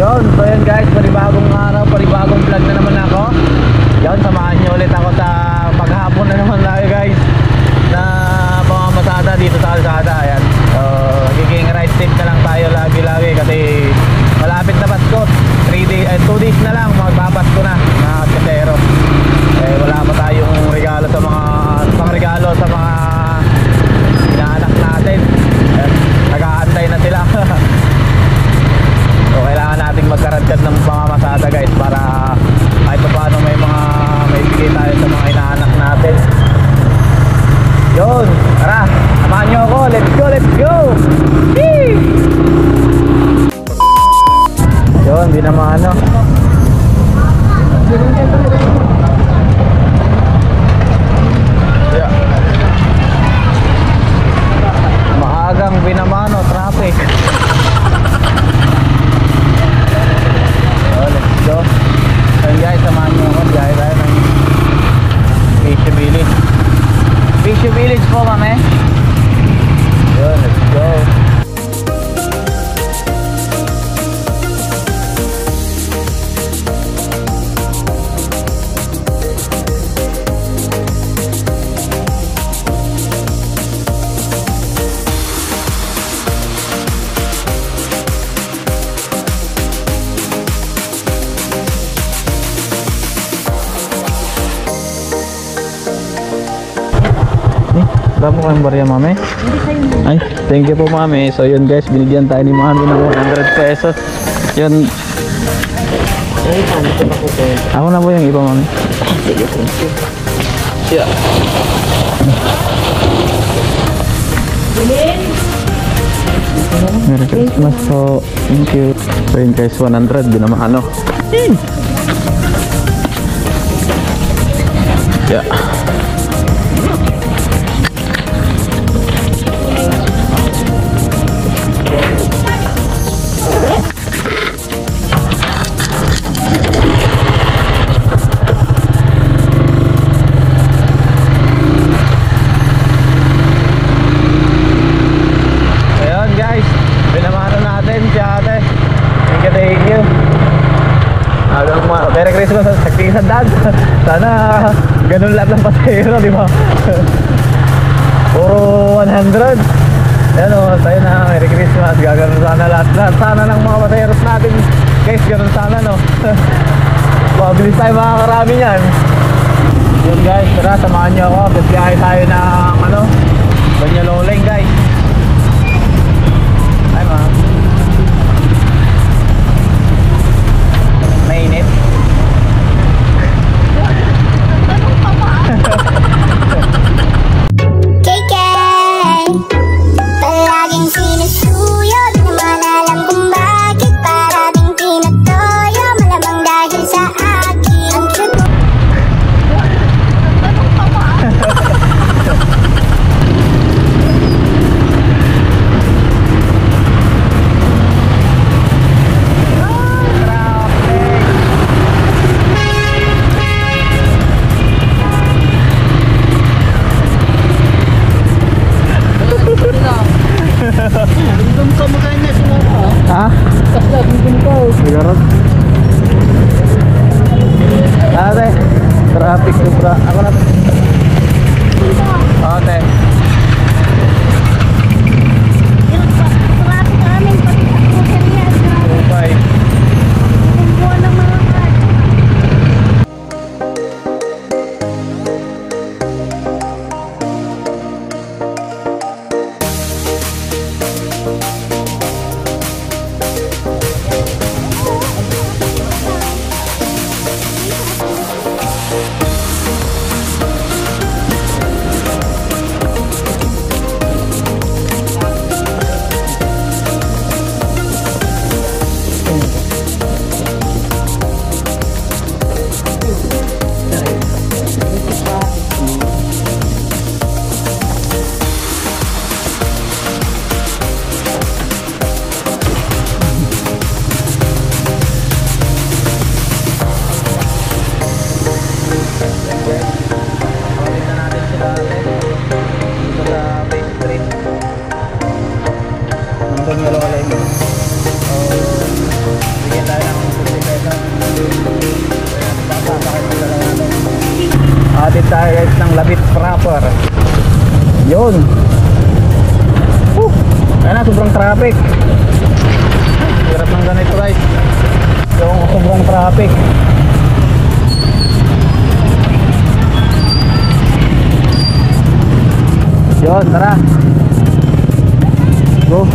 Yun, so yun guys, panibagong araw, panibagong vlog na naman ako. Yun, samahan nyo ulit ako sa maghapon na naman tayo guys, na pamamasada dito sa kalsada. Ayan, so magiging ride trip na lang tayo lagi-lagi kasi malapit na Pasko. 2 days na lang, magpapasko na mga kasero. Eh, wala pa tayong regalo sa mga pangregalo sa mga inaanak natin. Ayan, nag-aantay na sila. So kailangan nating magkaradkad ng pamamasada guys, para kahit pa paano may bigay tayo sa mga inaanak natin. Yun, tara, samahan nyo ako, let's go, let's go. Whee! Yun, di naman ano. Yeah. Maagang binamano, traffic. Let's go. So guys, samahan nyo ako. Biyahe tayo ng Fisher Village. Fisher Village po kami. Yun, let's go. Wala po kayong barya, mami? Ay, thank you po, mami. So yun guys, binigyan tayo ni mami ng 100 pesos. Yun. Ako na po yung iba, mami. Yeah. Merry Christmas po. Thank you. So yun guys, 100. Di naman ano. Yeah. Merry Christmas sa Tingin Dad. Sana ganun lahat ng pasahero, di ba? Puro 100. Ayan o, tayo na. Merry Christmas. Gaganon sana lahat. Sana ng mga pasaheros natin guys, ganun sana, no? Mabilis tayo makakarami yan. Yun guys, tara, samahan nyo ako. Biyahe tayo ng ano, Banyaloleng guys. Ay ma, mainit. KK, palaging sinusuyo, di naman alam kung bakit parating pinatoyo, malamang dahil sa akin ang cute mo. Ha? Sigarat. Ate, traffic sobra. Ako na. Ate. Bye. traffic. Hirap ng ganito guys, yung sobrang traffic. Yun, tara. Go.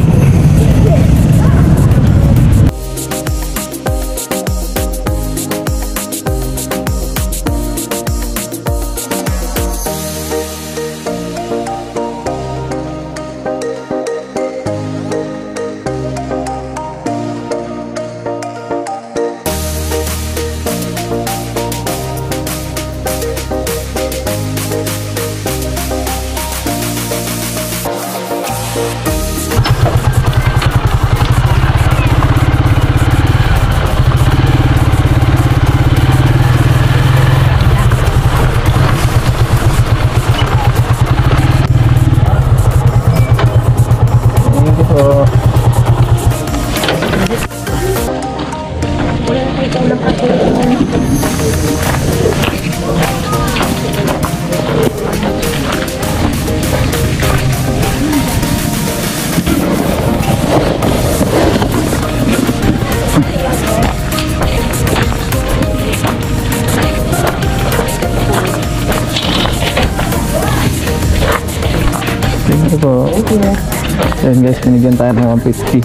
Ayan guys, binigyan tayo ng 150.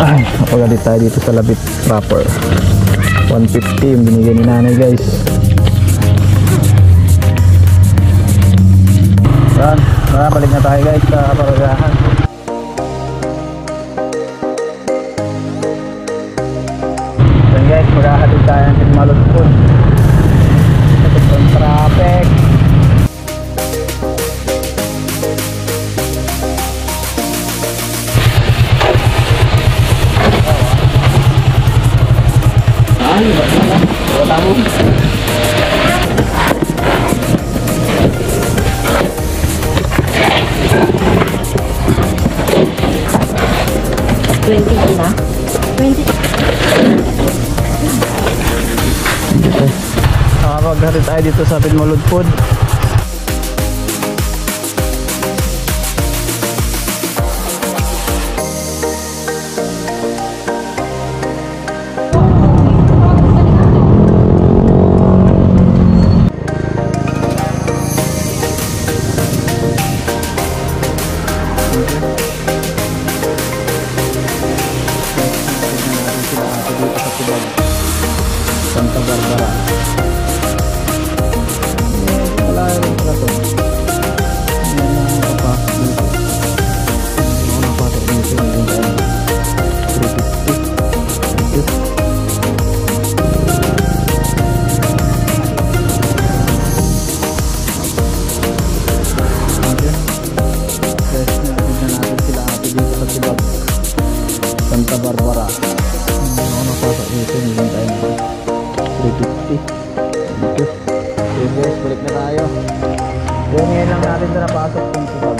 Ay, napagalit tayo dito sa Labit proper. 150 yung binigyan ni nanay guys. Yan, balik na tayo guys sa paragahan. Yan guys, maghahatid tayo ng malutpon. Sobrang traffic. Tamu. 20 na? 20. Nakapaghatid tayo dito sa Pinmulod Food. Santa Barbara. Wala rin pala to. Hindi na nakapasok dito. Hindi ako napasok dito. Hindi na 350. Santa Barbara. Hindi ako napasok dito. Hindi tayo na 350. Thank you. Okay guys, balik na tayo. Then ngayon lang natin na napasok yung sibag.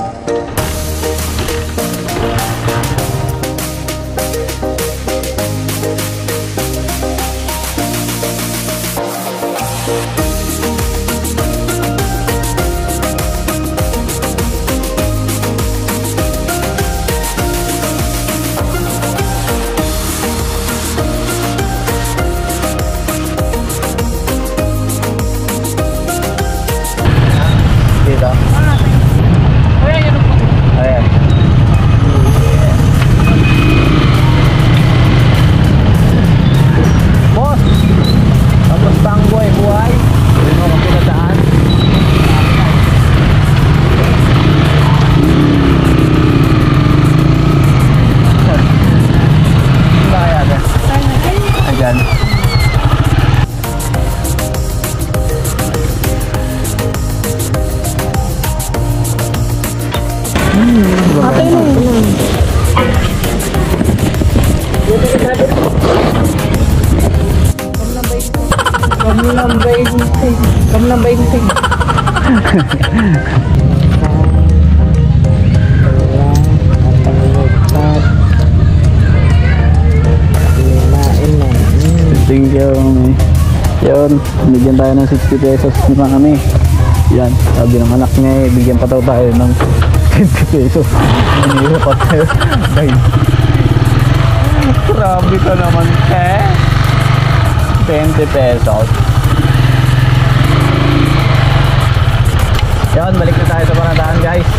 Dito. Ayan. Boss! Tapos tanggoy, buhay. Hindi mo kang pinadaan. Kaya na. Ayan. Kamlang 20. Thank you. Yun, bigyan tayo ng 60 pesos naman kami. Yan, sabi ng anak niya, bigyan pa daw tayo ng 20 pesos. Hinihirap pa tayo. Grabe ka naman, 20 pesos. Yan, balik na tayo sa Paradaan, guys.